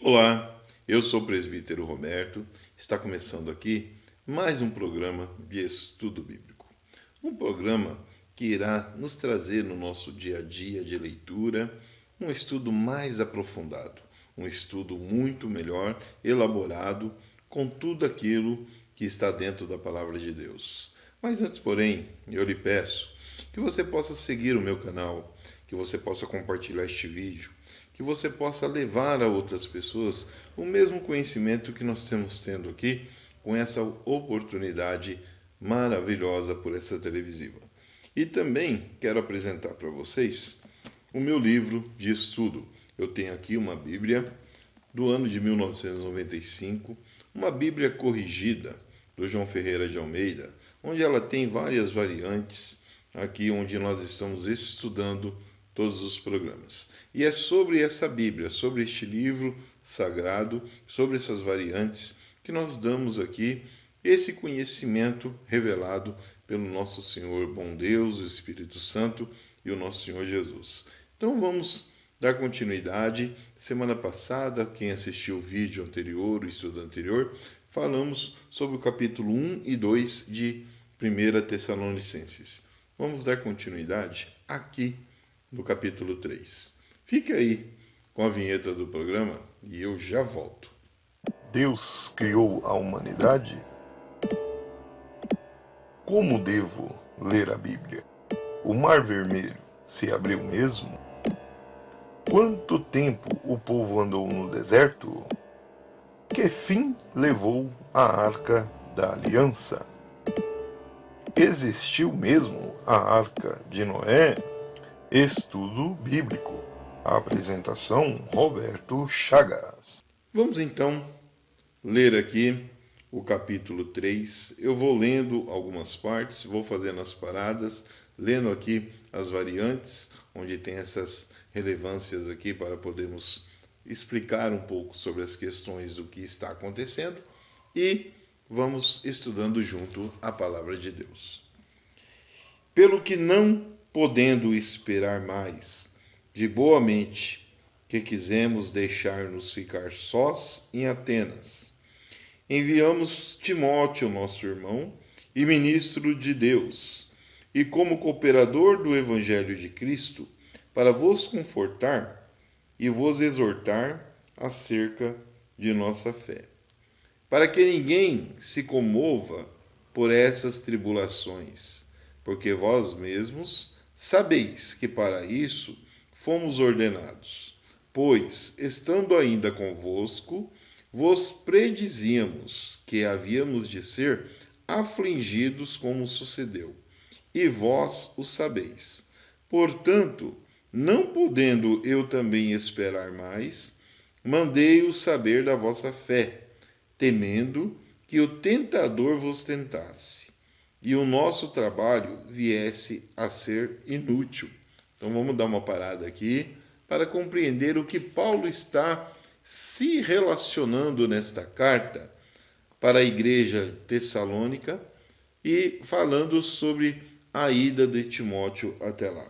Olá, eu sou o presbítero Roberto. Está começando aqui mais um programa de estudo bíblico. Um programa que irá nos trazer no nosso dia a dia de leitura um estudo mais aprofundado, um estudo muito melhor, elaborado com tudo aquilo que está dentro da palavra de Deus. Mas antes, porém, eu lhe peço que você possa seguir o meu canal, que você possa compartilhar este vídeo, que você possa levar a outras pessoas o mesmo conhecimento que nós estamos tendo aqui com essa oportunidade maravilhosa por essa televisiva. E também quero apresentar para vocês o meu livro de estudo. Eu tenho aqui uma Bíblia do ano de 1995, uma Bíblia corrigida do João Ferreira de Almeida, onde ela tem várias variantes, aqui onde nós estamos estudando todos os programas. E é sobre essa Bíblia, sobre este livro sagrado, sobre essas variantes, que nós damos aqui esse conhecimento revelado pelo nosso Senhor bom Deus, o Espírito Santo e o nosso Senhor Jesus. Então vamos dar continuidade. Semana passada, quem assistiu o vídeo anterior, o estudo anterior, falamos sobre o capítulo 1 e 2 de 1 Tessalonicenses. Vamos dar continuidade aqui no capítulo 3. Fique aí com a vinheta do programa e eu já volto. Deus criou a humanidade? Como devo ler a Bíblia? O Mar Vermelho se abriu mesmo? Quanto tempo o povo andou no deserto? Que fim levou a Arca da Aliança? Existiu mesmo a Arca de Noé? Estudo Bíblico. Apresentação Roberto Chagas. Vamos então ler aqui o capítulo 3. Eu vou lendo algumas partes, vou fazendo as paradas, lendo aqui as variantes, onde tem essas relevâncias aqui para podermos explicar um pouco sobre as questões do que está acontecendo e vamos estudando junto a palavra de Deus. Pelo que não podendo esperar mais, de boa mente, que quisemos deixar-nos ficar sós em Atenas, enviamos Timóteo, nosso irmão e ministro de Deus, e como cooperador do Evangelho de Cristo, para vos confortar e vos exortar acerca de nossa fé, para que ninguém se comova por essas tribulações, porque vós mesmos sabeis que para isso fomos ordenados, pois, estando ainda convosco, vos predizíamos que havíamos de ser afligidos como sucedeu, e vós o sabeis. Portanto, não podendo eu também esperar mais, mandei-o saber da vossa fé, temendo que o tentador vos tentasse, e o nosso trabalho viesse a ser inútil. Então vamos dar uma parada aqui para compreender o que Paulo está se relacionando nesta carta para a igreja tessalônica e falando sobre a ida de Timóteo até lá.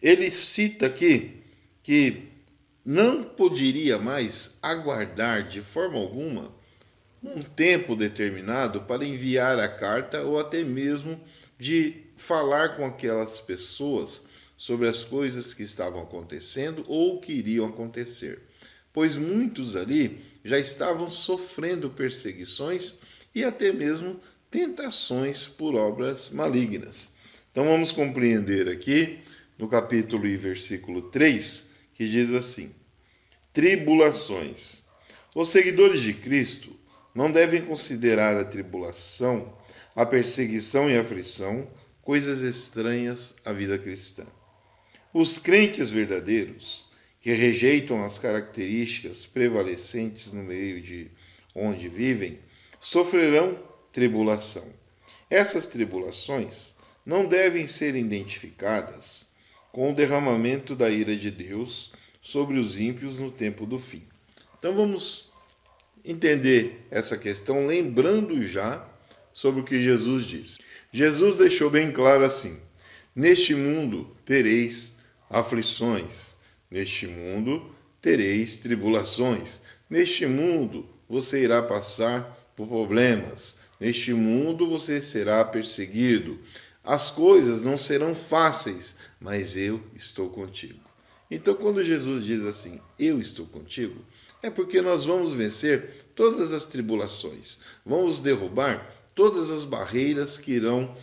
Ele cita aqui que não poderia mais aguardar de forma alguma um tempo determinado para enviar a carta ou até mesmo de falar com aquelas pessoas sobre as coisas que estavam acontecendo ou que iriam acontecer, pois muitos ali já estavam sofrendo perseguições e até mesmo tentações por obras malignas. Então vamos compreender aqui no capítulo e versículo 3, que diz assim: tribulações. Os seguidores de Cristo não devem considerar a tribulação, a perseguição e a aflição coisas estranhas à vida cristã. Os crentes verdadeiros, que rejeitam as características prevalecentes no meio de onde vivem, sofrerão tribulação. Essas tribulações não devem ser identificadas com o derramamento da ira de Deus sobre os ímpios no tempo do fim. Então vamos entender essa questão lembrando já sobre o que Jesus disse. Jesus deixou bem claro assim: neste mundo tereis aflições, neste mundo tereis tribulações. Neste mundo você irá passar por problemas. Neste mundo você será perseguido. As coisas não serão fáceis, mas eu estou contigo. Então, quando Jesus diz assim, eu estou contigo, é porque nós vamos vencer todas as tribulações. Vamos derrubar todas as barreiras que irão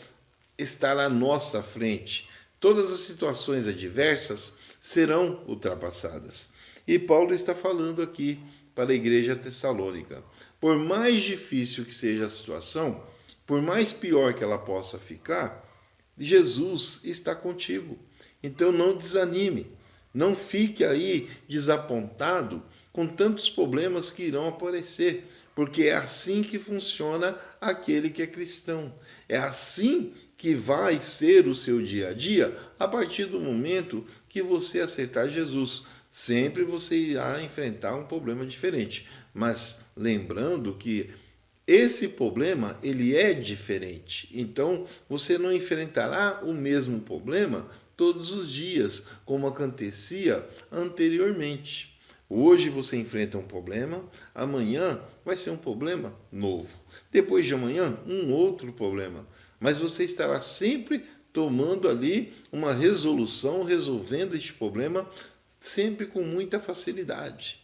estar à nossa frente. Todas as situações adversas serão ultrapassadas. E Paulo está falando aqui para a igreja tessalônica. Por mais difícil que seja a situação, por mais pior que ela possa ficar, Jesus está contigo. Então não desanime, não fique aí desapontado com tantos problemas que irão aparecer, porque é assim que funciona aquele que é cristão. É assim que vai ser o seu dia a dia a partir do momento que você aceitar Jesus. Sempre você irá enfrentar um problema diferente, mas lembrando que esse problema ele é diferente. Então você não enfrentará o mesmo problema todos os dias, como acontecia anteriormente. Hoje você enfrenta um problema, amanhã vai ser um problema novo. Depois de amanhã, um outro problema. Mas você estará sempre tomando ali uma resolução, resolvendo este problema, sempre com muita facilidade.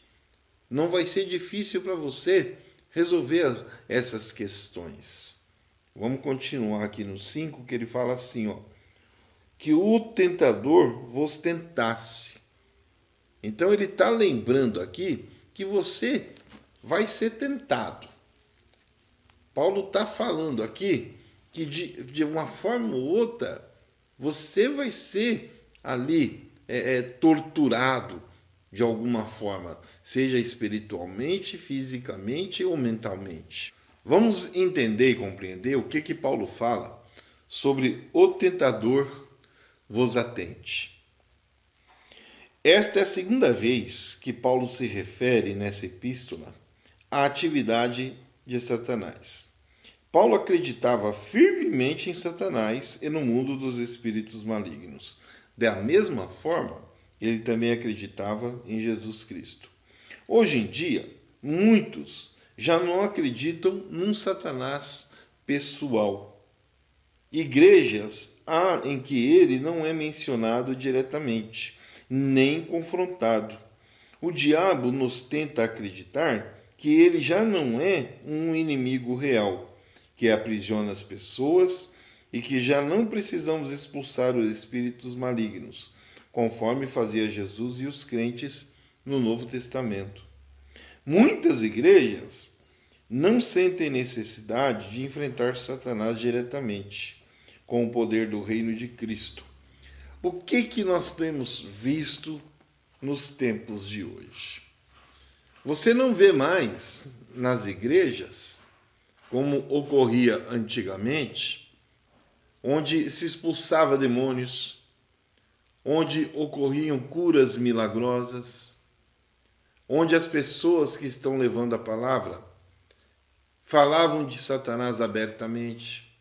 Não vai ser difícil para você resolver essas questões. Vamos continuar aqui no 5, que ele fala assim, ó, que o tentador vos tentasse. Então ele está lembrando aqui que você vai ser tentado. Paulo está falando aqui que de uma forma ou outra você vai ser ali torturado de alguma forma, seja espiritualmente, fisicamente ou mentalmente. Vamos entender e compreender o que Paulo fala sobre o tentador vos atente. Esta é a segunda vez que Paulo se refere nessa epístola à atividade de Satanás. Paulo acreditava firmemente em Satanás e no mundo dos espíritos malignos. Da mesma forma, ele também acreditava em Jesus Cristo. Hoje em dia, muitos já não acreditam num Satanás pessoal. Igrejas há em que ele não é mencionado diretamente, nem confrontado. O diabo nos tenta acreditar que ele já não é um inimigo real, que aprisiona as pessoas e que já não precisamos expulsar os espíritos malignos, conforme fazia Jesus e os crentes no Novo Testamento. Muitas igrejas não sentem necessidade de enfrentar Satanás diretamente, com o poder do reino de Cristo. O que nós temos visto nos tempos de hoje? Você não vê mais nas igrejas, como ocorria antigamente, onde se expulsava demônios, onde ocorriam curas milagrosas, onde as pessoas que estão levando a palavra falavam de Satanás abertamente.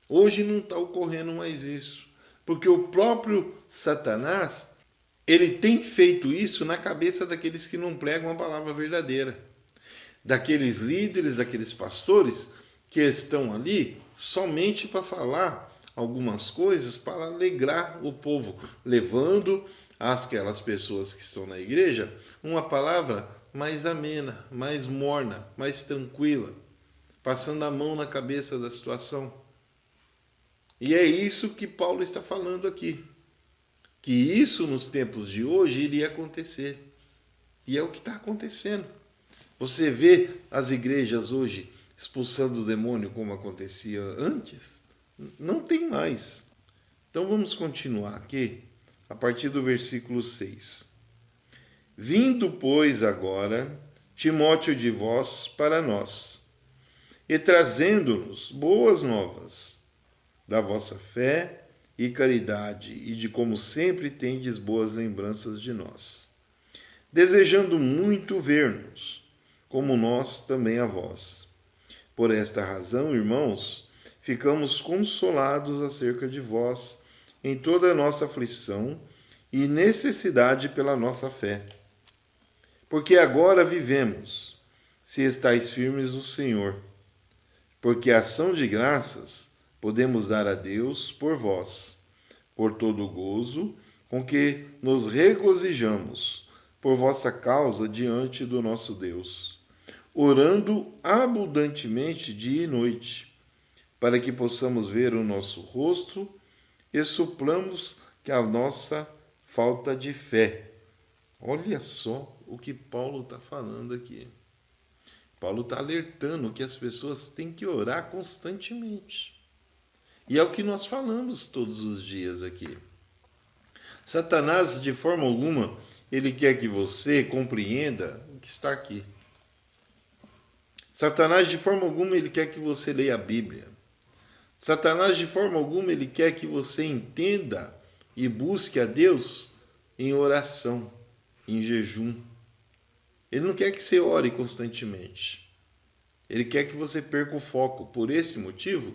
Hoje não está ocorrendo mais isso, porque o próprio Satanás, ele tem feito isso na cabeça daqueles que não pregam a palavra verdadeira, daqueles líderes, daqueles pastores que estão ali somente para falar algumas coisas para alegrar o povo, levando àquelas pessoas que estão na igreja uma palavra mais amena, mais morna, mais tranquila, passando a mão na cabeça da situação. E é isso que Paulo está falando aqui, que isso nos tempos de hoje iria acontecer. E é o que está acontecendo. Você vê as igrejas hoje expulsando o demônio como acontecia antes? Não tem mais. Então vamos continuar aqui, a partir do versículo 6. Vindo, pois, agora Timóteo de vós para nós, e trazendo-nos boas novas da vossa fé e caridade, e de como sempre tendes boas lembranças de nós, desejando muito ver-nos, como nós também a vós. Por esta razão, irmãos, ficamos consolados acerca de vós em toda a nossa aflição e necessidade pela nossa fé, porque agora vivemos, se estáis firmes no Senhor. Porque a ação de graças podemos dar a Deus por vós, por todo o gozo com que nos regozijamos por vossa causa diante do nosso Deus, orando abundantemente dia e noite, para que possamos ver o nosso rosto e suplamos que a nossa falta de fé. Olha só o que Paulo está falando aqui. Paulo está alertando que as pessoas têm que orar constantemente. E é o que nós falamos todos os dias aqui. Satanás, de forma alguma, ele quer que você compreenda o que está aqui. Satanás, de forma alguma, ele quer que você leia a Bíblia. Satanás, de forma alguma, ele quer que você entenda e busque a Deus em oração, em jejum. Ele não quer que você ore constantemente. Ele quer que você perca o foco. Por esse motivo,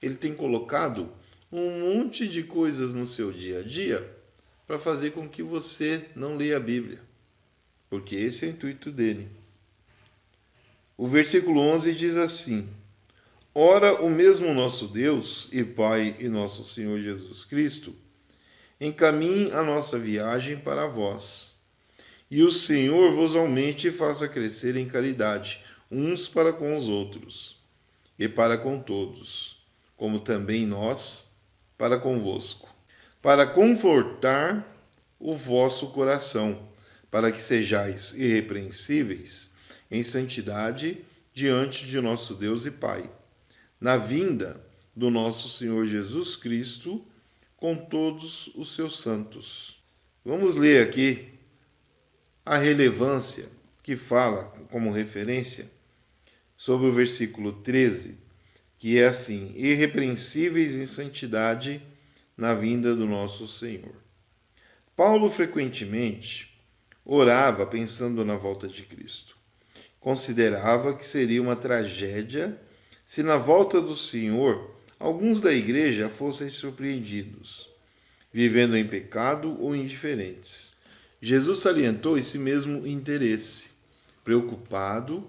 ele tem colocado um monte de coisas no seu dia a dia para fazer com que você não leia a Bíblia. Porque esse é o intuito dele. O versículo 11 diz assim: Ora, o mesmo nosso Deus e Pai e nosso Senhor Jesus Cristo encaminhe a nossa viagem para vós. E o Senhor vos aumente e faça crescer em caridade, uns para com os outros, e para com todos, como também nós para convosco, para confortar o vosso coração, para que sejais irrepreensíveis em santidade diante de nosso Deus e Pai, na vinda do nosso Senhor Jesus Cristo, com todos os seus santos. Vamos ler aqui a relevância que fala como referência sobre o versículo 13, que é assim: irrepreensíveis em santidade na vinda do nosso Senhor. Paulo frequentemente orava pensando na volta de Cristo. Considerava que seria uma tragédia se na volta do Senhor alguns da igreja fossem surpreendidos, vivendo em pecado ou indiferentes. Jesus salientou esse mesmo interesse, preocupado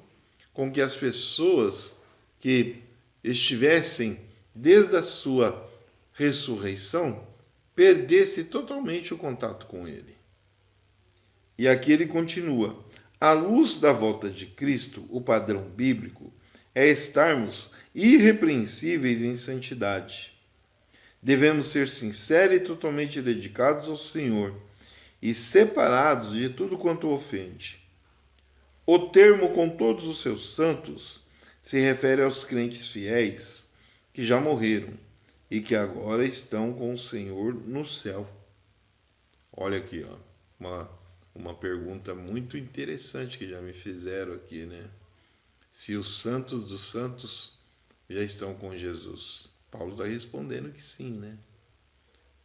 com que as pessoas que estivessem desde a sua ressurreição perdessem totalmente o contato com ele. E aqui ele continua: à luz da volta de Cristo, o padrão bíblico é estarmos irrepreensíveis em santidade. Devemos ser sinceros e totalmente dedicados ao Senhor e separados de tudo quanto ofende. O termo com todos os seus santos se refere aos crentes fiéis que já morreram e que agora estão com o Senhor no céu. Olha aqui, ó, uma pergunta muito interessante que já me fizeram aqui, né? Se os santos dos santos já estão com Jesus. Paulo está respondendo que sim, né?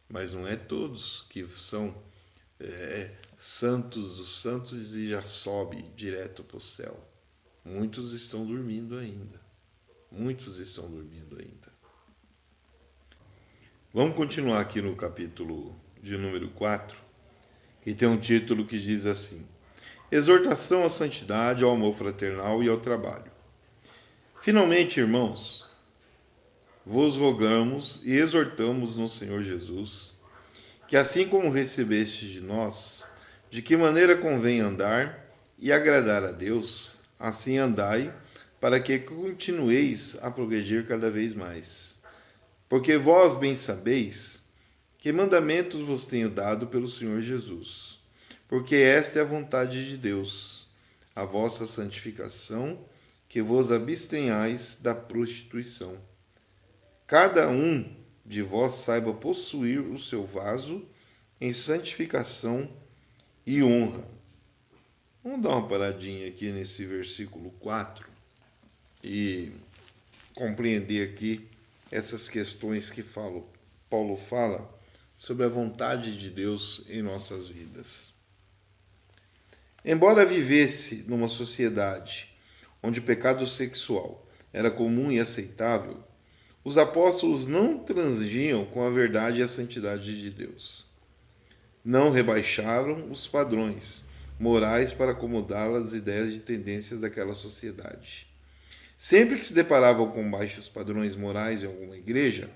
Mas não é todos que são santos dos santos e já sobe direto para o céu. Muitos estão dormindo ainda. Muitos estão dormindo ainda. Vamos continuar aqui no capítulo de número 4, que tem um título que diz assim: Exortação à santidade, ao amor fraternal e ao trabalho. Finalmente, irmãos, vos rogamos e exortamos no Senhor Jesus, que assim como recebeste de nós, de que maneira convém andar e agradar a Deus, assim andai, para que continueis a progredir cada vez mais. Porque vós bem sabeis que mandamentos vos tenho dado pelo Senhor Jesus, porque esta é a vontade de Deus, a vossa santificação, que vos abstenhais da prostituição. Cada um de vós saiba possuir o seu vaso em santificação e honra. Vamos dar uma paradinha aqui nesse versículo 4 e compreender aqui essas questões que Paulo fala sobre a vontade de Deus em nossas vidas. Embora vivesse numa sociedade onde o pecado sexual era comum e aceitável, os apóstolos não transigiam com a verdade e a santidade de Deus. Não rebaixaram os padrões, morais para acomodá-las às ideias e tendências daquela sociedade. Sempre que se deparavam com baixos padrões morais em alguma igreja,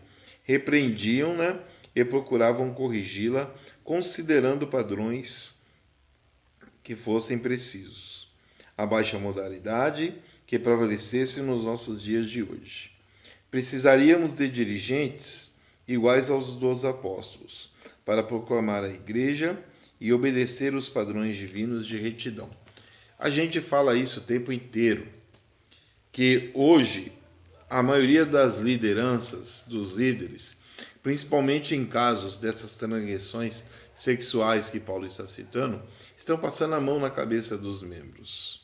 repreendiam-na e procuravam corrigi-la, considerando padrões que fossem precisos. A baixa moralidade que prevalecesse nos nossos dias de hoje. Precisaríamos de dirigentes iguais aos dos apóstolos, para proclamar a igreja e obedecer os padrões divinos de retidão. A gente fala isso o tempo inteiro, que hoje a maioria das lideranças, dos líderes, principalmente em casos dessas transgressões sexuais que Paulo está citando, estão passando a mão na cabeça dos membros.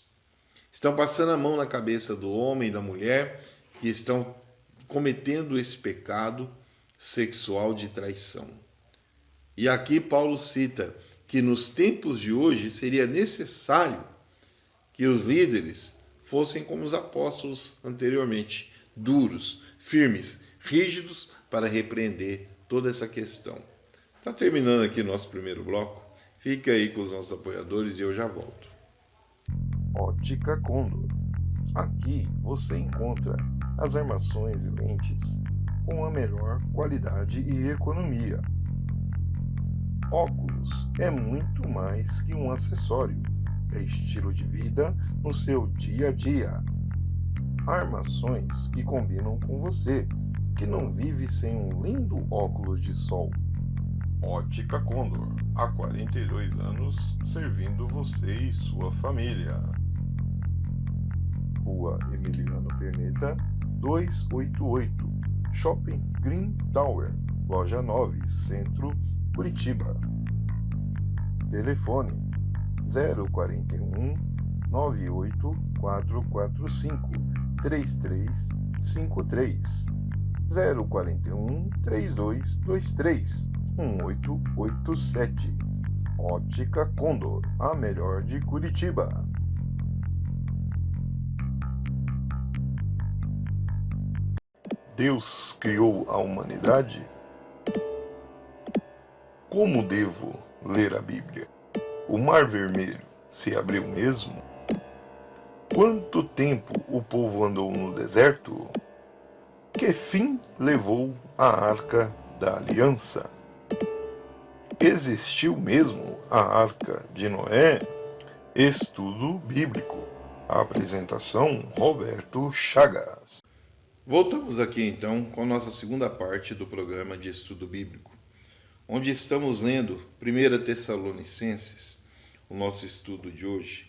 Estão passando a mão na cabeça do homem e da mulher que estão cometendo esse pecado sexual de traição. E aqui Paulo cita que nos tempos de hoje seria necessário que os líderes fossem como os apóstolos anteriormente, duros, firmes, rígidos para repreender toda essa questão. Está terminando aqui o nosso primeiro bloco. Fica aí com os nossos apoiadores e eu já volto. Ótica Condor. Aqui você encontra as armações e lentes com a melhor qualidade e economia. Óculos é muito mais que um acessório, é estilo de vida no seu dia a dia. Armações que combinam com você, que não vive sem um lindo óculos de sol. Ótica Condor, há 42 anos servindo você e sua família. Rua Emiliano Perneta, 288, Shopping Green Tower, Loja 9, Centro, Curitiba. Telefone 041 98445 3353 041 3223 1887. Ótica Condor, a melhor de Curitiba. Deus criou a humanidade? Como devo ler a Bíblia? O Mar Vermelho se abriu mesmo? Quanto tempo o povo andou no deserto? Que fim levou a Arca da Aliança? Existiu mesmo a Arca de Noé? Estudo Bíblico. Apresentação Roberto Chagas. Voltamos aqui então com a nossa segunda parte do programa de estudo bíblico, onde estamos lendo 1 Tessalonicenses, o nosso estudo de hoje,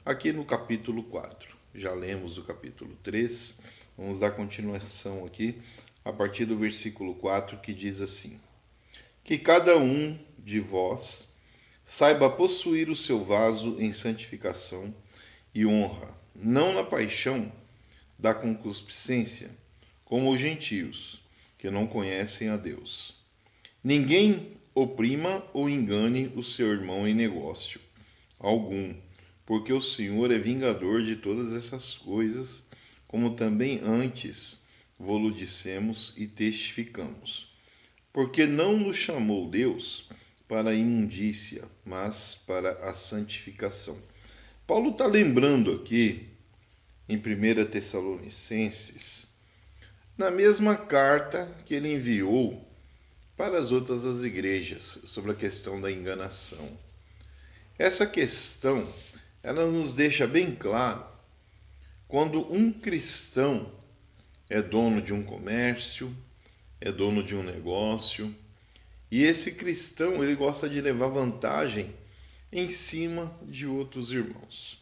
aqui no capítulo 4. Já lemos o capítulo 3, vamos dar continuação aqui a partir do versículo 4, que diz assim: Que cada um de vós saiba possuir o seu vaso em santificação e honra, não na paixão da concupiscência, como os gentios, que não conhecem a Deus. Ninguém oprima ou engane o seu irmão em negócio algum, porque o Senhor é vingador de todas essas coisas, como também antes vô-lo dissemos e testificamos. Porque não nos chamou Deus para a imundícia, mas para a santificação. Paulo está lembrando aqui, em 1 Tessalonicenses, na mesma carta que ele enviou para as outras as igrejas, sobre a questão da enganação. Essa questão, ela nos deixa bem claro quando um cristão é dono de um comércio, é dono de um negócio, e esse cristão ele gosta de levar vantagem em cima de outros irmãos.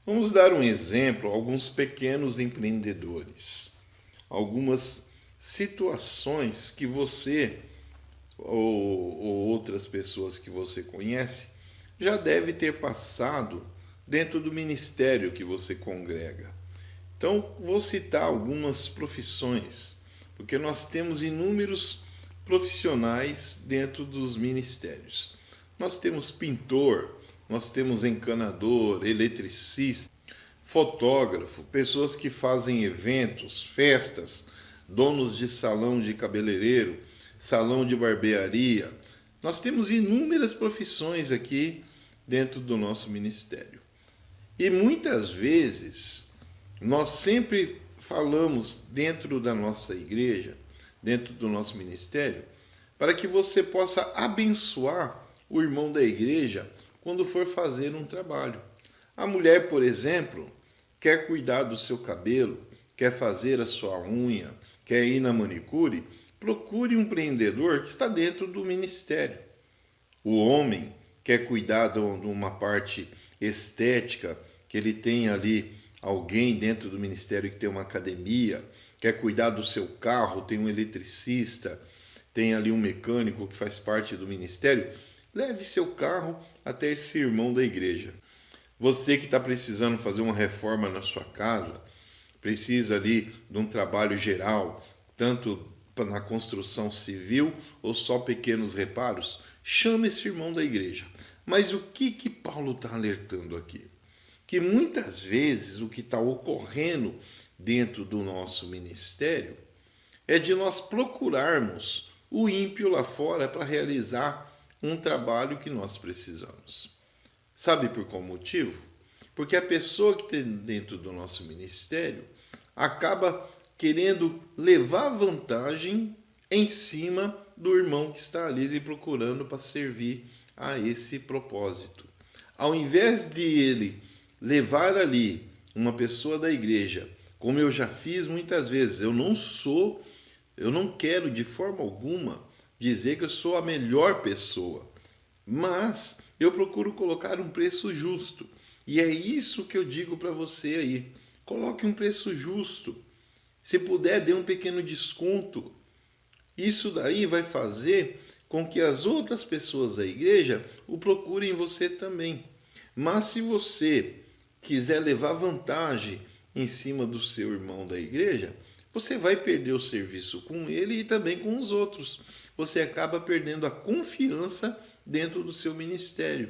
Vamos dar um exemplo, alguns pequenos empreendedores, algumas situações que você ou outras pessoas que você conhece já deve ter passado dentro do ministério que você congrega. Então, vou citar algumas profissões, porque nós temos inúmeros profissionais dentro dos ministérios. Nós temos pintor, nós temos encanador, eletricista, fotógrafo, pessoas que fazem eventos, festas, donos de salão de cabeleireiro, salão de barbearia. Nós temos inúmeras profissões aqui dentro do nosso ministério. E muitas vezes nós sempre falamos dentro da nossa igreja, dentro do nosso ministério, para que você possa abençoar o irmão da igreja quando for fazer um trabalho. A mulher, por exemplo, quer cuidar do seu cabelo, quer fazer a sua unha, quer ir na manicure, procure um empreendedor que está dentro do ministério. O homem quer cuidar de uma parte estética, que ele tem ali alguém dentro do ministério que tem uma academia, quer cuidar do seu carro, tem um eletricista, tem ali um mecânico que faz parte do ministério, leve seu carro até esse irmão da igreja. Você que está precisando fazer uma reforma na sua casa, precisa ali de um trabalho geral, tanto na construção civil ou só pequenos reparos, chame esse irmão da igreja. Mas o que Paulo está alertando aqui? Que muitas vezes o que está ocorrendo dentro do nosso ministério é de nós procurarmos o ímpio lá fora para realizar um trabalho que nós precisamos. Sabe por qual motivo? Porque a pessoa que tem dentro do nosso ministério acaba querendo levar vantagem em cima do irmão que está ali lhe procurando para servir a esse propósito. Ao invés de ele levar ali uma pessoa da igreja, como eu já fiz muitas vezes, eu não quero de forma alguma dizer que eu sou a melhor pessoa, mas eu procuro colocar um preço justo. E é isso que eu digo para você aí. Coloque um preço justo. Se puder, dê um pequeno desconto. Isso daí vai fazer com que as outras pessoas da igreja o procurem você também. Mas se você quiser levar vantagem em cima do seu irmão da igreja, você vai perder o serviço com ele e também com os outros. Você acaba perdendo a confiança dentro do seu ministério.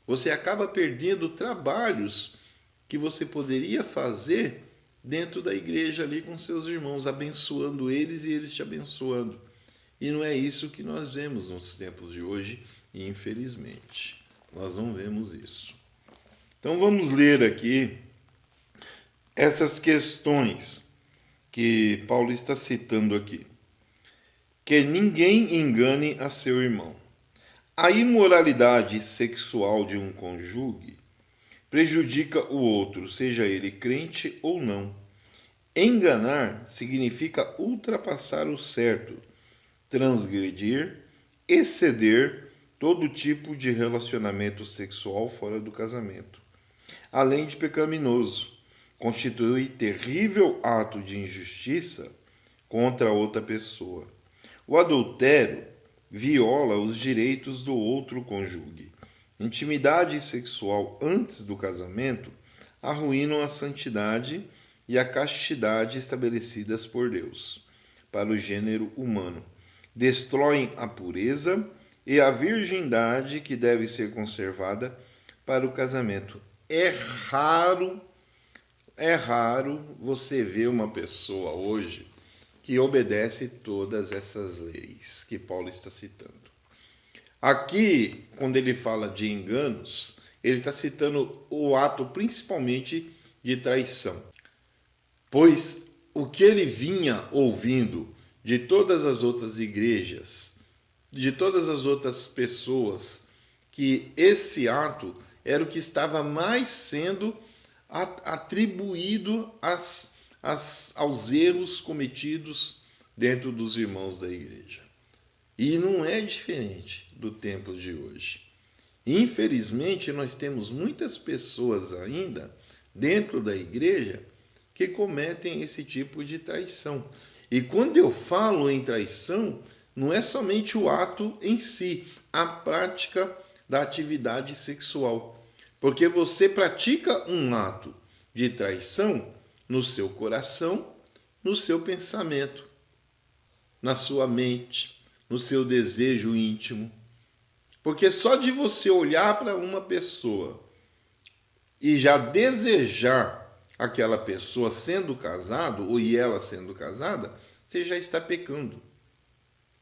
Você acaba perdendo trabalhos que você poderia fazer dentro da igreja ali com seus irmãos, abençoando eles e eles te abençoando. E não é isso que nós vemos nos tempos de hoje, e infelizmente, nós não vemos isso. Então vamos ler aqui essas questões que Paulo está citando aqui. Que ninguém engane a seu irmão. A imoralidade sexual de um cônjuge prejudica o outro, seja ele crente ou não. Enganar significa ultrapassar o certo, transgredir, exceder todo tipo de relacionamento sexual fora do casamento. Além de pecaminoso, constitui terrível ato de injustiça contra outra pessoa. O adultério viola os direitos do outro cônjuge. Intimidade sexual antes do casamento arruinam a santidade e a castidade estabelecidas por Deus para o gênero humano. Destroem a pureza e a virgindade que deve ser conservada para o casamento. É raro você ver uma pessoa hoje que obedece todas essas leis que Paulo está citando. Aqui, quando ele fala de enganos, ele está citando o ato principalmente de traição. Pois o que ele vinha ouvindo de todas as outras igrejas, de todas as outras pessoas, que esse ato era o que estava mais sendo atribuído aos erros cometidos dentro dos irmãos da igreja. E não é diferente do tempo de hoje. Infelizmente, nós temos muitas pessoas ainda dentro da igreja que cometem esse tipo de traição. E quando eu falo em traição, não é somente o ato em si, a prática da atividade sexual. Porque você pratica um ato de traição no seu coração, no seu pensamento, na sua mente, no seu desejo íntimo. Porque só de você olhar para uma pessoa e já desejar aquela pessoa sendo casado, ou ela sendo casada, você já está pecando.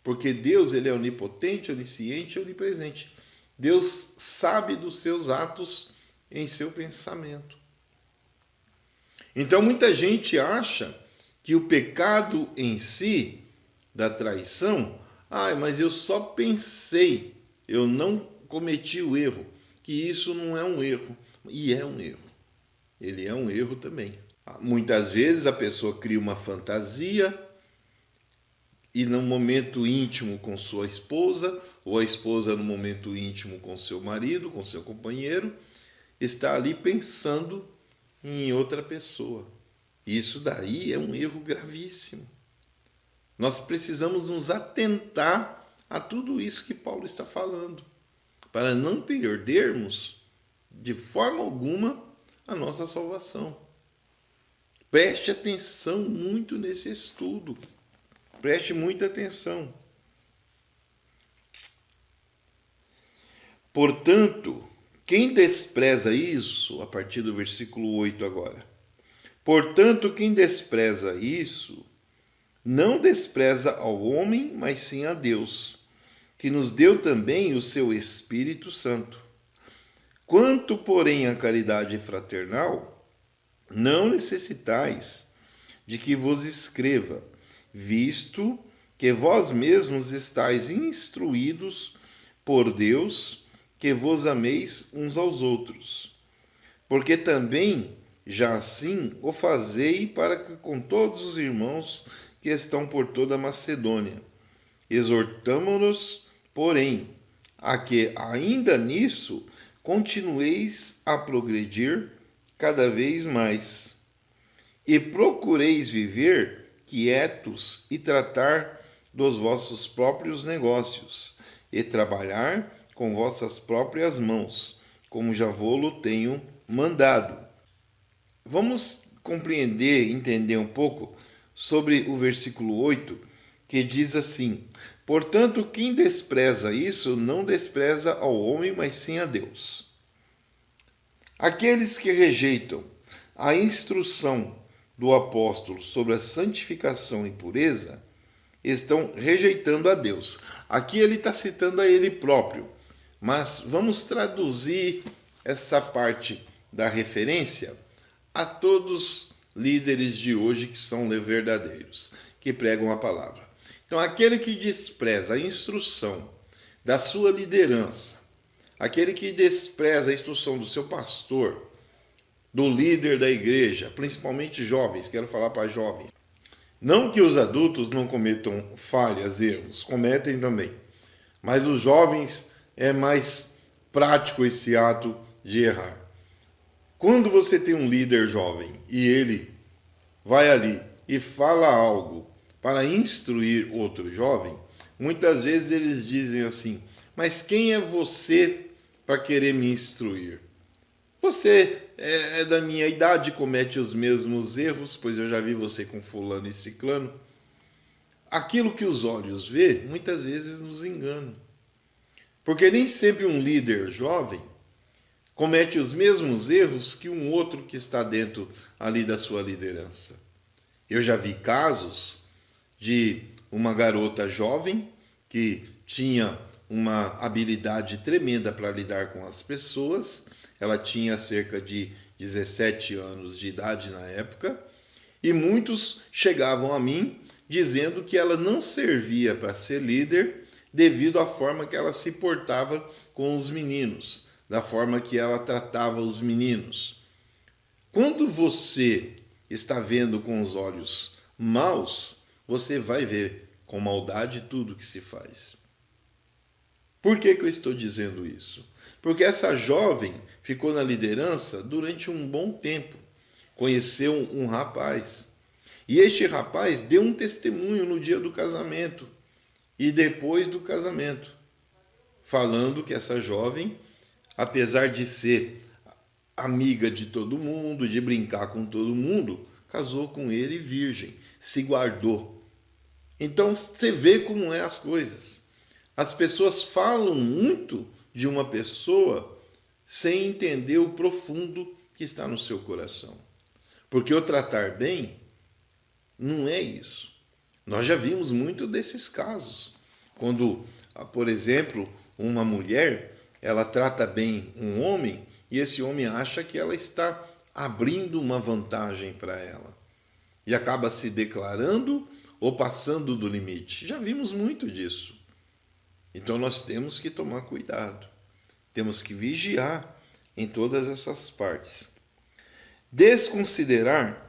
Porque Deus, ele é onipotente, onisciente e onipresente. Deus sabe dos seus atos em seu pensamento. Então muita gente acha que o pecado em si, da traição, mas eu só pensei, eu não cometi o erro, que isso não é um erro, e é um erro. Ele é um erro também. Muitas vezes a pessoa cria uma fantasia e no momento íntimo com sua esposa, ou a esposa no momento íntimo com seu marido, com seu companheiro, está ali pensando em outra pessoa. Isso daí é um erro gravíssimo. Nós precisamos nos atentar a tudo isso que Paulo está falando, para não perdermos de forma alguma a nossa salvação. Preste atenção muito nesse estudo. Preste muita atenção. Portanto, quem despreza isso, a partir do versículo 8 agora. Portanto, quem despreza isso, não despreza ao homem, mas sim a Deus, que nos deu também o seu Espírito Santo. Quanto, porém, à caridade fraternal, não necessitais de que vos escreva, visto que vós mesmos estáis instruídos por Deus, que vos ameis uns aos outros. Porque também já assim o fazei para que com todos os irmãos que estão por toda a Macedônia. Exortamo-nos, porém, a que ainda nisso continueis a progredir cada vez mais, e procureis viver quietos e tratar dos vossos próprios negócios, e trabalhar com vossas próprias mãos, como já vô-lo tenho mandado. Vamos compreender, entender um pouco sobre o versículo 8, que diz assim: portanto, quem despreza isso, não despreza ao homem, mas sim a Deus. Aqueles que rejeitam a instrução do apóstolo sobre a santificação e pureza, estão rejeitando a Deus. Aqui ele está citando a ele próprio, mas vamos traduzir essa parte da referência a todos líderes de hoje que são verdadeiros, que pregam a palavra. Então, aquele que despreza a instrução da sua liderança, aquele que despreza a instrução do seu pastor, do líder da igreja, principalmente jovens, quero falar para jovens. Não que os adultos não cometam falhas, erros, cometem também. Mas os jovens é mais prático esse ato de errar. Quando você tem um líder jovem e ele vai ali e fala algo para instruir outro jovem, muitas vezes eles dizem assim: mas quem é você para querer me instruir? Você é da minha idade, comete os mesmos erros, pois eu já vi você com fulano e ciclano. Aquilo que os olhos vê, muitas vezes nos engana. Porque nem sempre um líder jovem comete os mesmos erros que um outro que está dentro ali da sua liderança. Eu já vi casos de uma garota jovem que tinha uma habilidade tremenda para lidar com as pessoas. Ela tinha cerca de 17 anos de idade na época, e muitos chegavam a mim dizendo que ela não servia para ser líder devido à forma que ela se portava com os meninos, da forma que ela tratava os meninos. Quando você está vendo com os olhos maus, você vai ver com maldade tudo que se faz. Por que eu estou dizendo isso? Porque essa jovem ficou na liderança durante um bom tempo. Conheceu um rapaz. E este rapaz deu um testemunho no dia do casamento e depois do casamento, falando que essa jovem, apesar de ser amiga de todo mundo, de brincar com todo mundo, casou com ele virgem, se guardou. Então você vê como é as coisas. As pessoas falam muito de uma pessoa sem entender o profundo que está no seu coração. Porque o tratar bem não é isso. Nós já vimos muito desses casos. Quando, por exemplo, uma mulher ela trata bem um homem e esse homem acha que ela está abrindo uma vantagem para ela e acaba se declarando ou passando do limite. Já vimos muito disso. Então nós temos que tomar cuidado, temos que vigiar em todas essas partes. Desconsiderar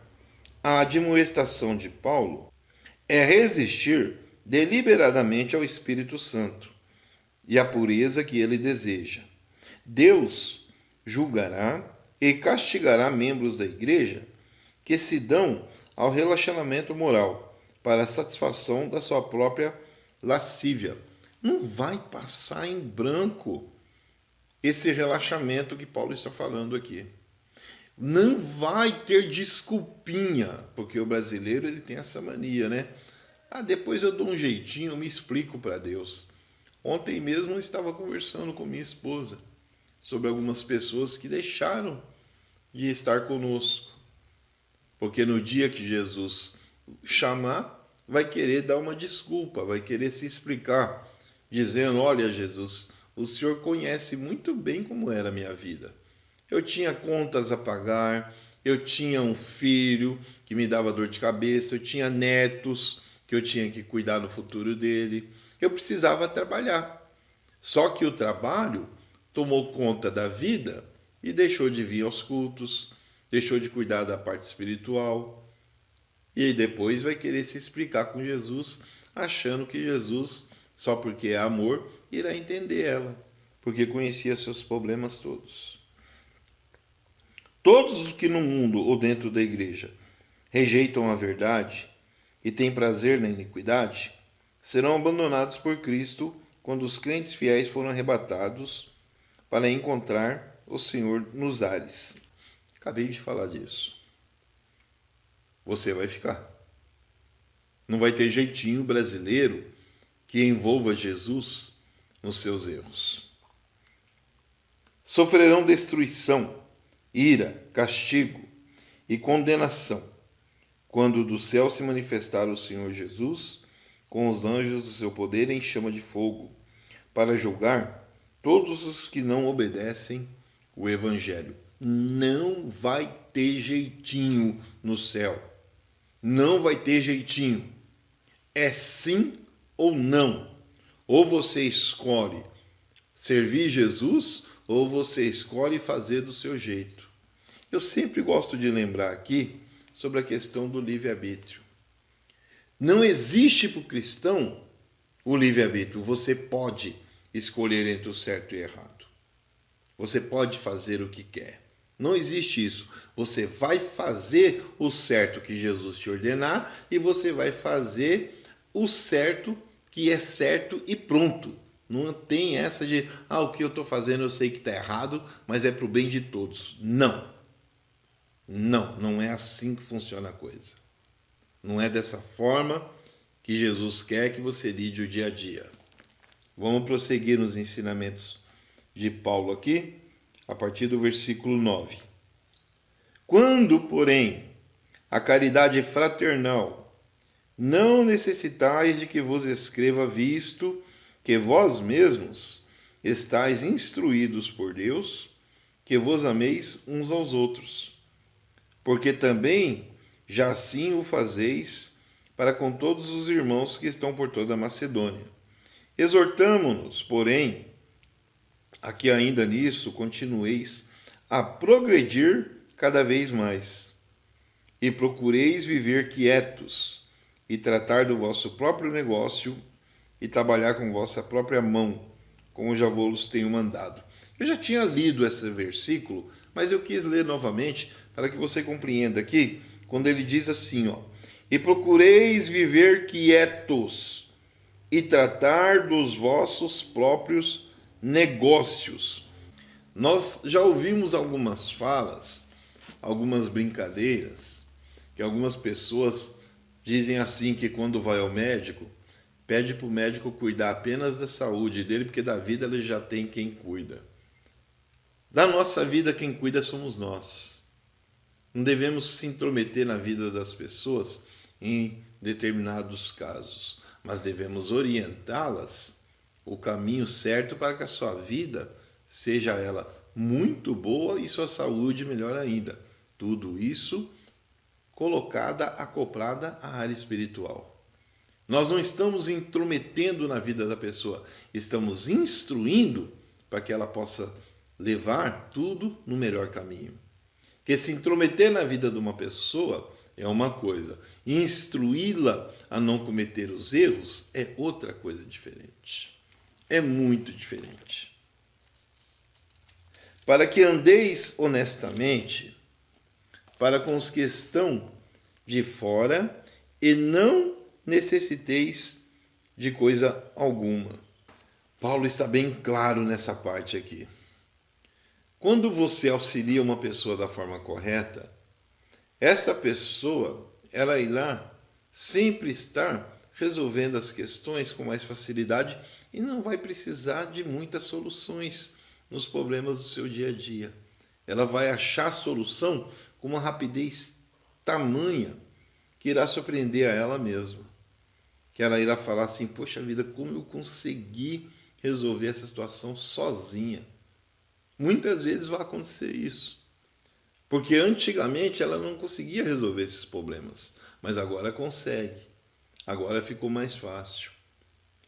a admoestação de Paulo é resistir deliberadamente ao Espírito Santo e à pureza que ele deseja. Deus julgará e castigará membros da igreja que se dão ao relaxamento moral para a satisfação da sua própria lascívia. Não vai passar em branco esse relaxamento que Paulo está falando aqui. Não vai ter desculpinha, porque o brasileiro ele tem essa mania, né? Depois eu dou um jeitinho, eu me explico para Deus. Ontem mesmo eu estava conversando com minha esposa sobre algumas pessoas que deixaram de estar conosco. Porque no dia que Jesus chamar, vai querer dar uma desculpa, vai querer se explicar, dizendo: olha, Jesus, o Senhor conhece muito bem como era a minha vida. Eu tinha contas a pagar, eu tinha um filho que me dava dor de cabeça, eu tinha netos que eu tinha que cuidar do futuro dele. Eu precisava trabalhar. Só que o trabalho tomou conta da vida e deixou de vir aos cultos, deixou de cuidar da parte espiritual. E depois vai querer se explicar com Jesus, achando que Jesus, só porque é amor, irá entender ela, porque conhecia seus problemas todos. Todos os que no mundo ou dentro da igreja rejeitam a verdade e têm prazer na iniquidade, serão abandonados por Cristo quando os crentes fiéis forem arrebatados para encontrar o Senhor nos ares. Acabei de falar disso. Você vai ficar. Não vai ter jeitinho brasileiro que envolva Jesus nos seus erros. Sofrerão destruição, ira, castigo e condenação, quando do céu se manifestar o Senhor Jesus, com os anjos do seu poder em chama de fogo, para julgar todos os que não obedecem o Evangelho. Não vai ter jeitinho no céu. Não vai ter jeitinho. É sim ou não. Ou você escolhe servir Jesus, ou você escolhe fazer do seu jeito. Eu sempre gosto de lembrar aqui sobre a questão do livre-arbítrio. Não existe para o cristão o livre-arbítrio. Você pode escolher entre o certo e o errado. Você pode fazer o que quer. Não existe isso. Você vai fazer o certo que Jesus te ordenar e você vai fazer o certo que é certo e pronto. Não tem essa de, o que eu estou fazendo eu sei que está errado, mas é para o bem de todos. Não. Não é assim que funciona a coisa. Não é dessa forma que Jesus quer que você lide o dia a dia. Vamos prosseguir nos ensinamentos de Paulo aqui, a partir do versículo 9. Quando, porém, a caridade fraternal não necessitais de que vos escreva, visto que vós mesmos estáis instruídos por Deus, que vos ameis uns aos outros, porque também já assim o fazeis para com todos os irmãos que estão por toda a Macedônia. Exortamo-nos, porém, a que ainda nisso continueis a progredir cada vez mais, e procureis viver quietos, e tratar do vosso próprio negócio, e trabalhar com vossa própria mão, como já vos tenho mandado. Eu já tinha lido esse versículo, mas eu quis ler novamente, para que você compreenda aqui, quando ele diz assim, e procureis viver quietos, e tratar dos vossos próprios negócios. Nós já ouvimos algumas falas, algumas brincadeiras, que algumas pessoas dizem assim, que quando vai ao médico, pede para o médico cuidar apenas da saúde dele, porque da vida ele já tem quem cuida. Da nossa vida quem cuida somos nós. Não devemos se intrometer na vida das pessoas em determinados casos, mas devemos orientá-las o caminho certo para que a sua vida seja ela muito boa e sua saúde melhor ainda. Tudo isso acoplada à área espiritual. Nós não estamos intrometendo na vida da pessoa, estamos instruindo para que ela possa levar tudo no melhor caminho. Porque se intrometer na vida de uma pessoa é uma coisa, instruí-la a não cometer os erros é outra coisa diferente. É muito diferente. Para que andeis honestamente para com os que estão de fora e não necessiteis de coisa alguma. Paulo está bem claro nessa parte aqui. Quando você auxilia uma pessoa da forma correta, essa pessoa, ela irá sempre estar resolvendo as questões com mais facilidade e não vai precisar de muitas soluções nos problemas do seu dia a dia. Ela vai achar a solução com uma rapidez tamanha que irá surpreender a ela mesma. Que ela irá falar assim, poxa vida, como eu consegui resolver essa situação sozinha. Muitas vezes vai acontecer isso. Porque antigamente ela não conseguia resolver esses problemas, mas agora consegue. Agora ficou mais fácil.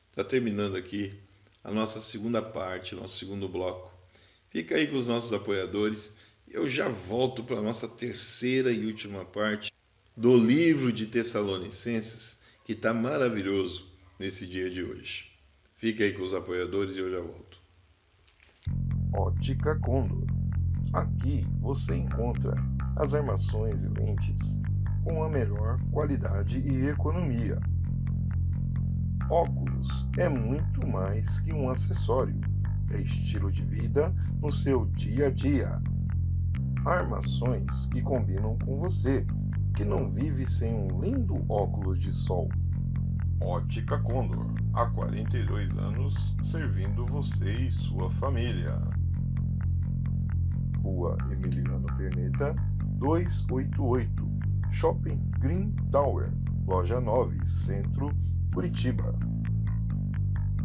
Está terminando aqui a nossa segunda parte, nosso segundo bloco. Fica aí com os nossos apoiadores. Eu já volto para a nossa terceira e última parte do livro de Tessalonicenses, que está maravilhoso nesse dia de hoje. Fica aí com os apoiadores e eu já volto. Ótica Condor. Aqui você encontra as armações e lentes com a melhor qualidade e economia. Óculos é muito mais que um acessório, é estilo de vida no seu dia a dia. Armações que combinam com você, que não vive sem um lindo óculos de sol. Ótica Condor, há 42 anos servindo você e sua família. Rua Emiliano Perneta, 288, Shopping Green Tower, Loja 9, Centro, Curitiba.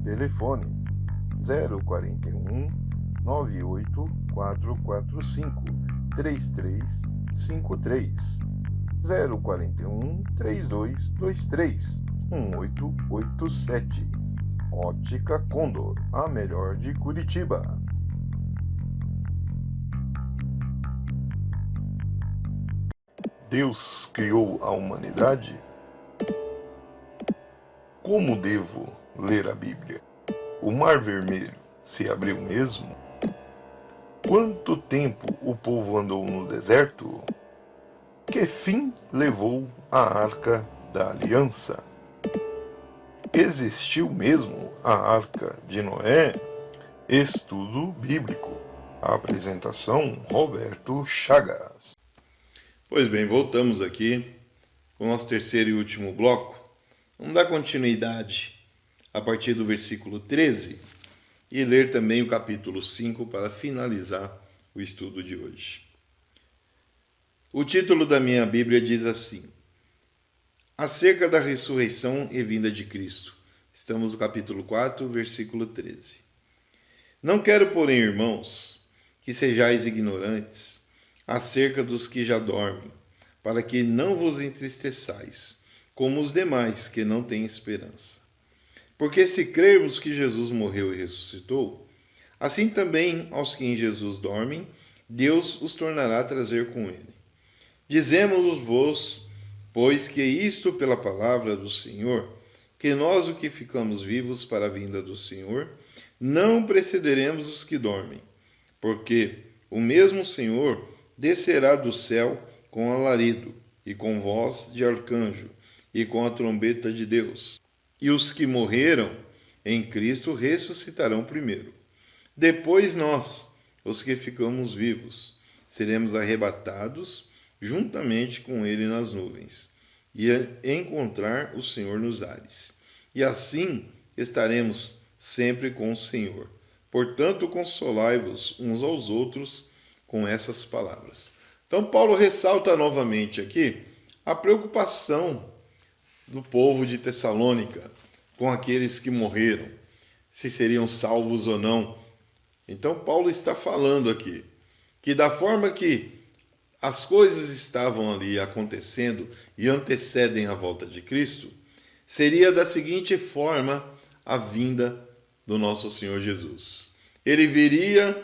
Telefone 041 98445 3353 041 3223 1887. Ótica Condor, a melhor de Curitiba. Deus criou a humanidade? Como devo ler a Bíblia? O Mar Vermelho se abriu mesmo? Quanto tempo o povo andou no deserto? Que fim levou a Arca da Aliança? Existiu mesmo a Arca de Noé? Estudo Bíblico. Apresentação Roberto Chagas. Pois bem, voltamos aqui com o nosso terceiro e último bloco. Vamos dar continuidade a partir do versículo 13 e ler também o capítulo 5 para finalizar o estudo de hoje. O título da minha Bíblia diz assim: Acerca da ressurreição e vinda de Cristo. Estamos no capítulo 4, versículo 13. Não quero, porém, irmãos, que sejais ignorantes acerca dos que já dormem, para que não vos entristeçais, como os demais que não têm esperança. Porque se crermos que Jesus morreu e ressuscitou, assim também aos que em Jesus dormem, Deus os tornará a trazer com ele. Dizemos-vos, pois que isto pela palavra do Senhor, que nós, o que ficamos vivos para a vinda do Senhor, não precederemos os que dormem, porque o mesmo Senhor descerá do céu com alarido, e com voz de arcanjo, e com a trombeta de Deus. E os que morreram em Cristo ressuscitarão primeiro. Depois nós, os que ficamos vivos, seremos arrebatados juntamente com ele nas nuvens, e encontrar o Senhor nos ares. E assim estaremos sempre com o Senhor. Portanto, consolai-vos uns aos outros com essas palavras. Então, Paulo ressalta novamente aqui a preocupação do povo de Tessalônica com aqueles que morreram, se seriam salvos ou não Então Paulo está falando aqui que da forma que as coisas estavam ali acontecendo e antecedem a volta de Cristo, seria da seguinte forma a vinda do nosso Senhor Jesus. Ele viria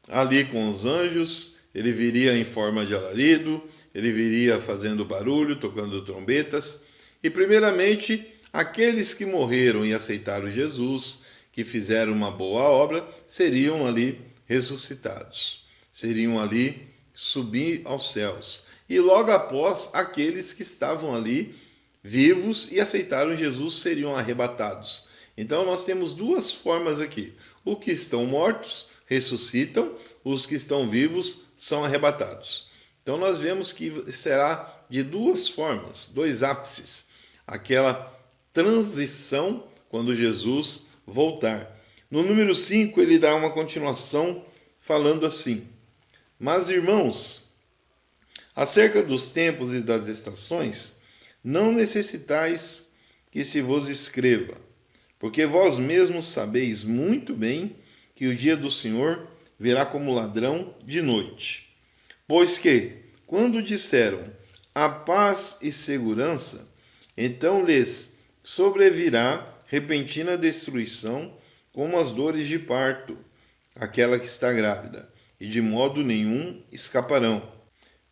ali com os anjos, ele viria em forma de alarido, ele viria fazendo barulho, tocando trombetas, e primeiramente aqueles que morreram e aceitaram Jesus, que fizeram uma boa obra, seriam ali ressuscitados, seriam ali subir aos céus. E logo após, aqueles que estavam ali vivos e aceitaram Jesus seriam arrebatados. Então nós temos duas formas aqui. Os que estão mortos ressuscitam, os que estão vivos são arrebatados. Então nós vemos que será de duas formas, dois ápices. Aquela transição quando Jesus voltar. No número 5 ele dá uma continuação falando assim: mas irmãos, acerca dos tempos e das estações, não necessitais que se vos escreva, porque vós mesmos sabeis muito bem que o dia do Senhor virá como ladrão de noite. Pois que, quando disseram a paz e segurança, então lhes sobrevirá repentina destruição, como as dores de parto, aquela que está grávida, e de modo nenhum escaparão.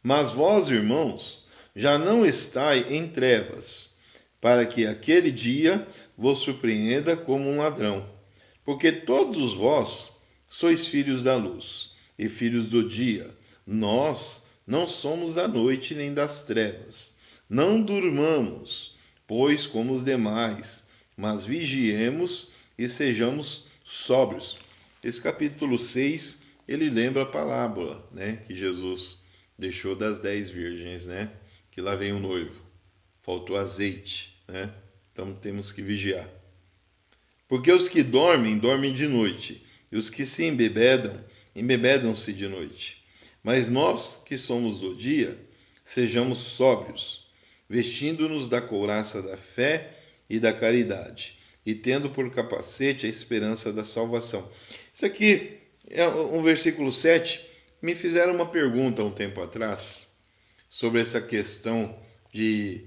Mas vós, irmãos, já não estáis em trevas, para que aquele dia vos surpreenda como um ladrão. Porque todos vós sois filhos da luz e filhos do dia. Nós não somos da noite nem das trevas. Não durmamos, pois como os demais, mas vigiemos e sejamos sóbrios. Esse capítulo 6, ele lembra a parábola, que Jesus deixou das 10 virgens, que lá vem o noivo. Faltou azeite, Então temos que vigiar. Porque os que dormem, dormem de noite, e os que se embebedam, embebedam-se de noite. Mas nós, que somos do dia, sejamos sóbrios, vestindo-nos da couraça da fé e da caridade, e tendo por capacete a esperança da salvação. Isso aqui é um versículo 7. Me fizeram uma pergunta há um tempo atrás sobre essa questão de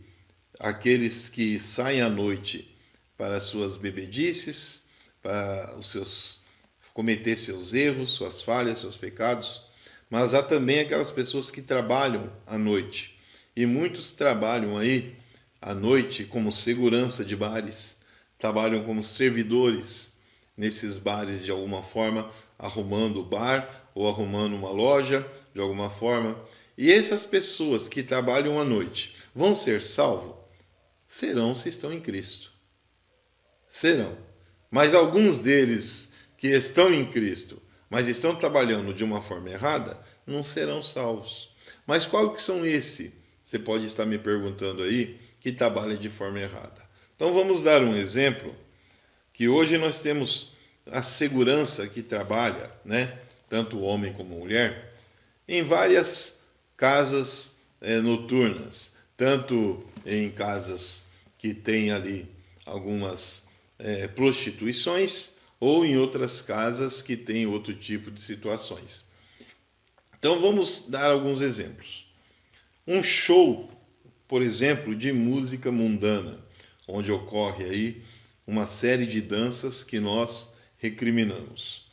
aqueles que saem à noite para suas bebedices, para cometer seus erros, suas falhas, seus pecados, mas há também aquelas pessoas que trabalham à noite. E muitos trabalham aí à noite como segurança de bares, trabalham como servidores nesses bares de alguma forma, arrumando o bar ou arrumando uma loja de alguma forma. E essas pessoas que trabalham à noite vão ser salvos? Serão se estão em Cristo. Serão. Mas alguns deles que estão em Cristo, mas estão trabalhando de uma forma errada, não serão salvos. Mas qual que são esses? Você pode estar me perguntando aí, que trabalha de forma errada. Então vamos dar um exemplo, que hoje nós temos a segurança que trabalha, tanto homem como mulher, em várias casas noturnas, tanto em casas que tem ali algumas prostituições, ou em outras casas que tem outro tipo de situações. Então vamos dar alguns exemplos. Um show, por exemplo, de música mundana, onde ocorre aí uma série de danças que nós recriminamos.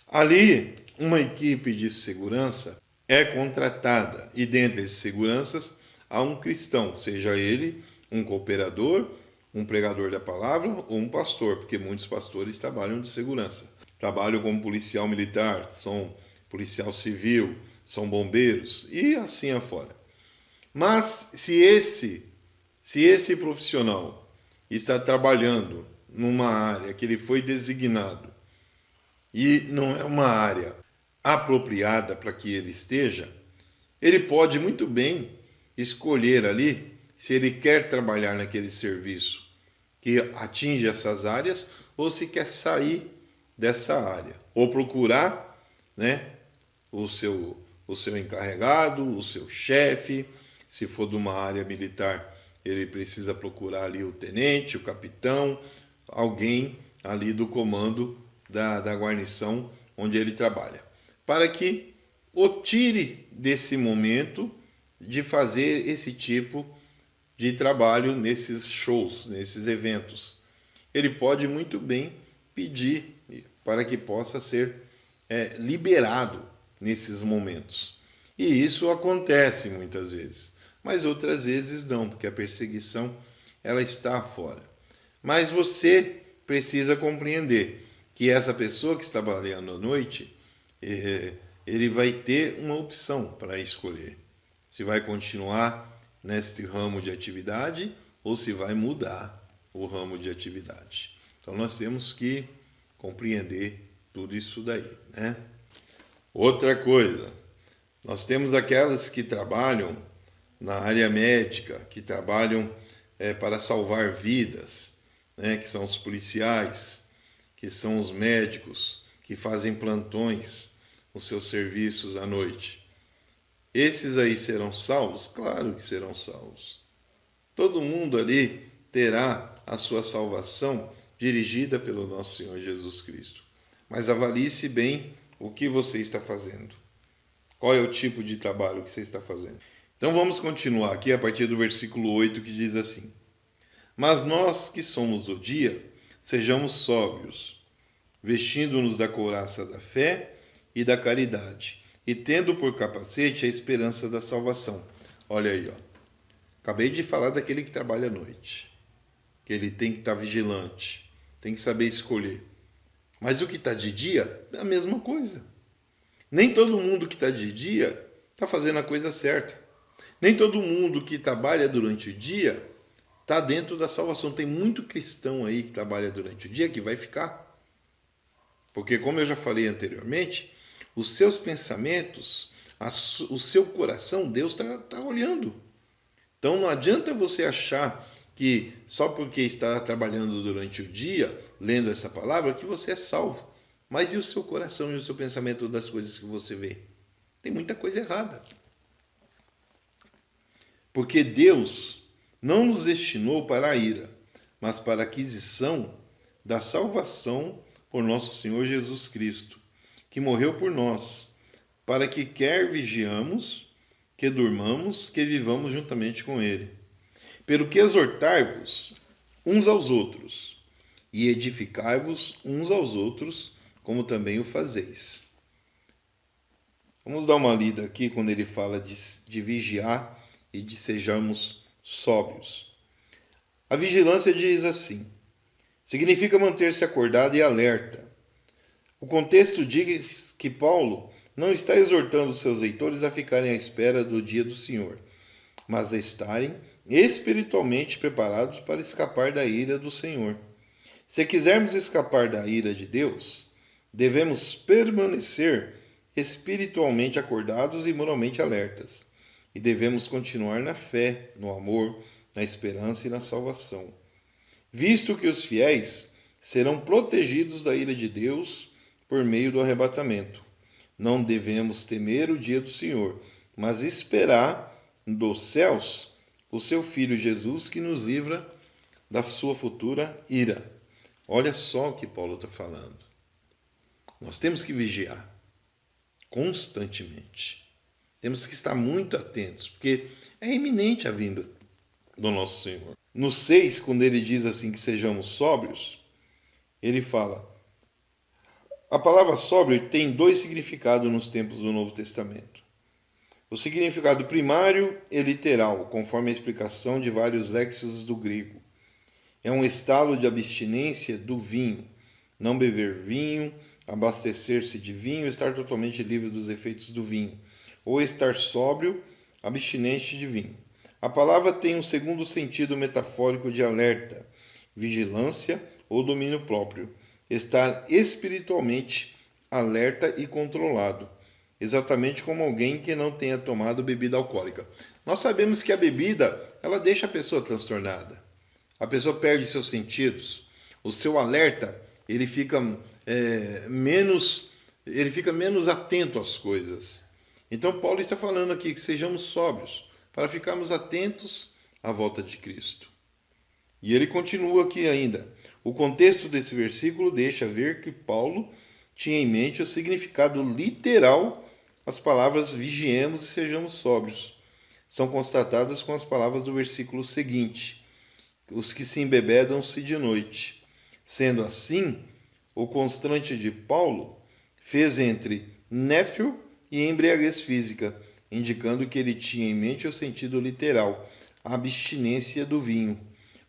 Ali, uma equipe de segurança é contratada, e dentre as seguranças há um cristão, seja ele um cooperador, um pregador da palavra ou um pastor, porque muitos pastores trabalham de segurança. Trabalham como policial militar, são policial civil, são bombeiros e assim afora. Mas se esse profissional está trabalhando numa área que ele foi designado e não é uma área apropriada para que ele esteja, ele pode muito bem escolher ali se ele quer trabalhar naquele serviço que atinge essas áreas ou se quer sair dessa área, ou procurar o seu encarregado, o seu chefe. Se for de uma área militar, ele precisa procurar ali o tenente, o capitão, alguém ali do comando da guarnição onde ele trabalha, para que o tire desse momento de fazer esse tipo de trabalho nesses shows, nesses eventos. Ele pode muito bem pedir para que possa ser liberado nesses momentos. E isso acontece muitas vezes, mas outras vezes não, porque a perseguição ela está fora. Mas você precisa compreender que essa pessoa que está trabalhando à noite, ele vai ter uma opção para escolher. Se vai continuar neste ramo de atividade ou se vai mudar o ramo de atividade. Então nós temos que compreender tudo isso daí, né? Outra coisa, nós temos aquelas que trabalham na área médica, que trabalham para salvar vidas, né? Que são os policiais, que são os médicos, que fazem plantões, os seus serviços à noite. Esses aí serão salvos? Claro que serão salvos. Todo mundo ali terá a sua salvação dirigida pelo nosso Senhor Jesus Cristo. Mas avalie-se bem o que você está fazendo. Qual é o tipo de trabalho que você está fazendo? Então vamos continuar aqui a partir do versículo 8, que diz assim: Mas nós que somos do dia, sejamos sóbrios, vestindo-nos da couraça da fé e da caridade, e tendo por capacete a esperança da salvação. Olha aí, ó. Acabei de falar daquele que trabalha à noite, que ele tem que estar vigilante, tem que saber escolher. Mas o que está de dia é a mesma coisa. Nem todo mundo que está de dia está fazendo a coisa certa. Nem todo mundo que trabalha durante o dia está dentro da salvação. Tem muito cristão aí que trabalha durante o dia que vai ficar. Porque, como eu já falei anteriormente, os seus pensamentos, o seu coração, Deus está olhando. Então não adianta você achar que só porque está trabalhando durante o dia, lendo essa palavra, que você é salvo. Mas e o seu coração e o seu pensamento das coisas que você vê? Tem muita coisa errada. Porque Deus não nos destinou para a ira, mas para a aquisição da salvação por nosso Senhor Jesus Cristo, que morreu por nós, para que quer vigiamos, que durmamos, que vivamos juntamente com Ele. Pelo que exortai-vos uns aos outros, e edificai-vos uns aos outros, como também o fazeis. Vamos dar uma lida aqui quando ele fala de vigiar e de sejamos sóbrios. A vigilância diz assim: significa manter-se acordado e alerta. O contexto diz que Paulo não está exortando seus leitores a ficarem à espera do dia do Senhor, mas a estarem espiritualmente preparados para escapar da ira do Senhor. Se quisermos escapar da ira de Deus, devemos permanecer espiritualmente acordados e moralmente alertas, e devemos continuar na fé, no amor, na esperança e na salvação, visto que os fiéis serão protegidos da ira de Deus por meio do arrebatamento. Não devemos temer o dia do Senhor, mas esperar dos céus o seu Filho Jesus, que nos livra da sua futura ira. Olha só o que Paulo está falando. Nós temos que vigiar constantemente. Temos que estar muito atentos, porque é iminente a vinda do nosso Senhor. No 6, quando ele diz assim que sejamos sóbrios, ele fala: a palavra sóbrio tem dois significados nos tempos do Novo Testamento. O significado primário é literal, conforme a explicação de vários léxicos do grego. É um estado de abstinência do vinho, não beber vinho, abastecer-se de vinho, estar totalmente livre dos efeitos do vinho, ou estar sóbrio, abstinente de vinho. A palavra tem um segundo sentido metafórico de alerta, vigilância ou domínio próprio, estar espiritualmente alerta e controlado, exatamente como alguém que não tenha tomado bebida alcoólica. Nós sabemos que a bebida, ela deixa a pessoa transtornada. A pessoa perde seus sentidos. O seu alerta, ele fica menos atento às coisas. Então Paulo está falando aqui que sejamos sóbrios, para ficarmos atentos à volta de Cristo. E ele continua aqui ainda. O contexto desse versículo deixa ver que Paulo tinha em mente o significado literal das palavras vigiemos e sejamos sóbrios. São constatadas com as palavras do versículo seguinte: os que se embebedam-se de noite. Sendo assim, o constante de Paulo fez entre néfio e embriaguez física, indicando que ele tinha em mente o sentido literal, a abstinência do vinho.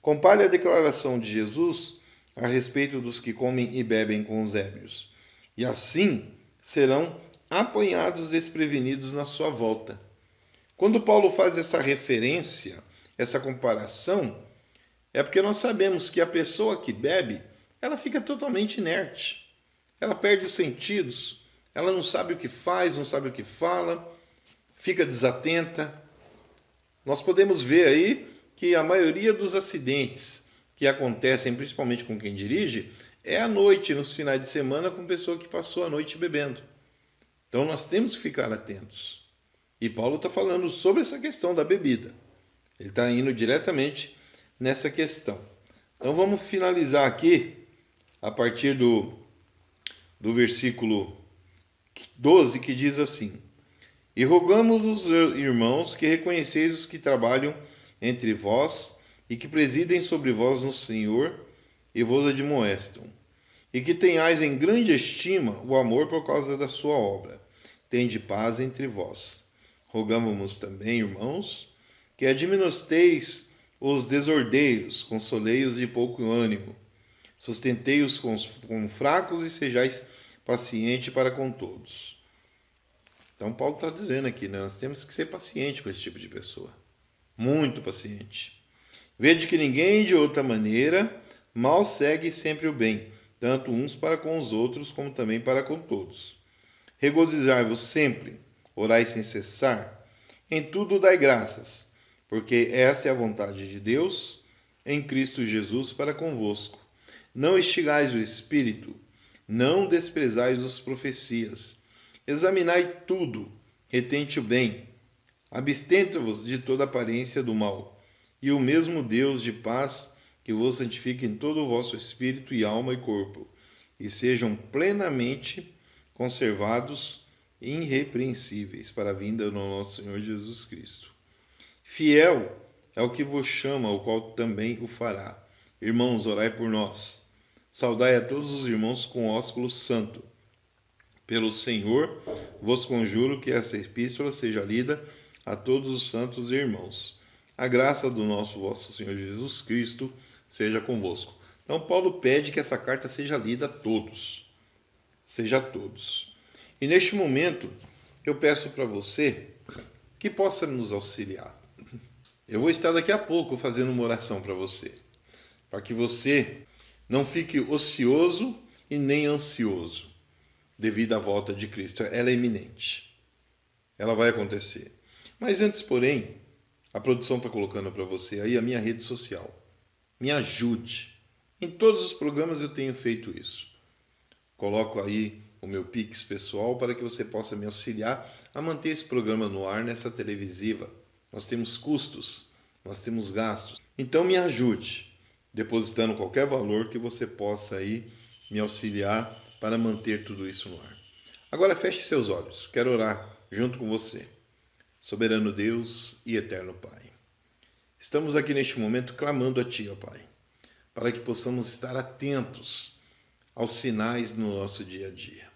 Compare a declaração de Jesus a respeito dos que comem e bebem com os ébrios, e assim serão apanhados desprevenidos na sua volta. Quando Paulo faz essa referência, essa comparação, é porque nós sabemos que a pessoa que bebe, ela fica totalmente inerte. Ela perde os sentidos, ela não sabe o que faz, não sabe o que fala, fica desatenta. Nós podemos ver aí que a maioria dos acidentes que acontecem, principalmente com quem dirige, é à noite, nos finais de semana, com pessoa que passou a noite bebendo. Então nós temos que ficar atentos. E Paulo está falando sobre essa questão da bebida. Ele está indo diretamente nessa questão. Então vamos finalizar aqui a partir do versículo 12, que diz assim: e rogamos os irmãos que reconheceis os que trabalham entre vós e que presidem sobre vós no Senhor e vos admoestam, e que tenhais em grande estima o amor por causa da sua obra. Tende paz entre vós. Rogamos também, irmãos, que admoesteis os desordeiros, consolei-os de pouco ânimo, sustentei-os com fracos e sejais pacientes para com todos. Então Paulo está dizendo aqui, né? Nós temos que ser pacientes com esse tipo de pessoa. Muito paciente. Vede que ninguém de outra maneira mal segue sempre o bem, tanto uns para com os outros, como também para com todos. Regozijai-vos sempre, orai sem cessar, em tudo dai graças, porque essa é a vontade de Deus em Cristo Jesus para convosco. Não extingais o Espírito, não desprezais as profecias. Examinai tudo, retente o bem, abstente-vos de toda aparência do mal, e o mesmo Deus de paz que vos santifique em todo o vosso espírito e alma e corpo, e sejam plenamente conservados e irrepreensíveis para a vinda do nosso Senhor Jesus Cristo. Fiel é o que vos chama, o qual também o fará. Irmãos, orai por nós. Saudai a todos os irmãos com ósculo santo. Pelo Senhor, vos conjuro que esta epístola seja lida a todos os santos e irmãos. A graça do nosso vosso Senhor Jesus Cristo seja convosco. Então, Paulo pede que essa carta seja lida a todos. Seja a todos. E neste momento, eu peço para você que possa nos auxiliar. Eu vou estar daqui a pouco fazendo uma oração para você, para que você não fique ocioso e nem ansioso devido à volta de Cristo. Ela é iminente. Ela vai acontecer. Mas antes, porém, a produção está colocando para você aí a minha rede social. Me ajude. Em todos os programas eu tenho feito isso. Coloco aí o meu Pix pessoal para que você possa me auxiliar a manter esse programa no ar nessa televisiva. Nós temos custos, nós temos gastos. Então me ajude, depositando qualquer valor que você possa aí me auxiliar para manter tudo isso no ar. Agora feche seus olhos, quero orar junto com você. Soberano Deus e eterno Pai, estamos aqui neste momento clamando a Ti, ó Pai, para que possamos estar atentos aos sinais no nosso dia a dia.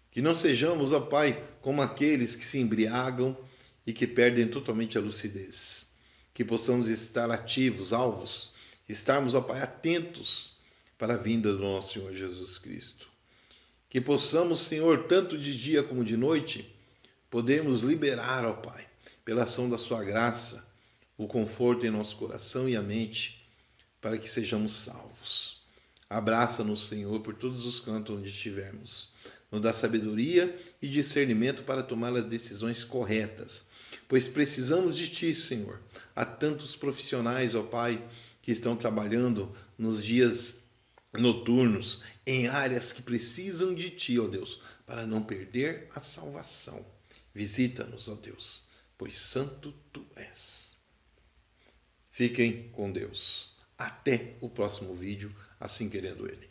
Que não sejamos, ó Pai, como aqueles que se embriagam e que perdem totalmente a lucidez. Que possamos estar ativos, alvos, estarmos, ó Pai, atentos para a vinda do nosso Senhor Jesus Cristo. Que possamos, Senhor, tanto de dia como de noite, podemos liberar, ó Pai, pela ação da Sua graça, o conforto em nosso coração e a mente, para que sejamos salvos. Abraça-nos, Senhor, por todos os cantos onde estivermos. Nos dá sabedoria e discernimento para tomar as decisões corretas, pois precisamos de Ti, Senhor. Há tantos profissionais, ó Pai, que estão trabalhando nos dias noturnos, em áreas que precisam de Ti, ó Deus, para não perder a salvação. Visita-nos, ó Deus, pois santo Tu és. Fiquem com Deus. Até o próximo vídeo, assim querendo Ele.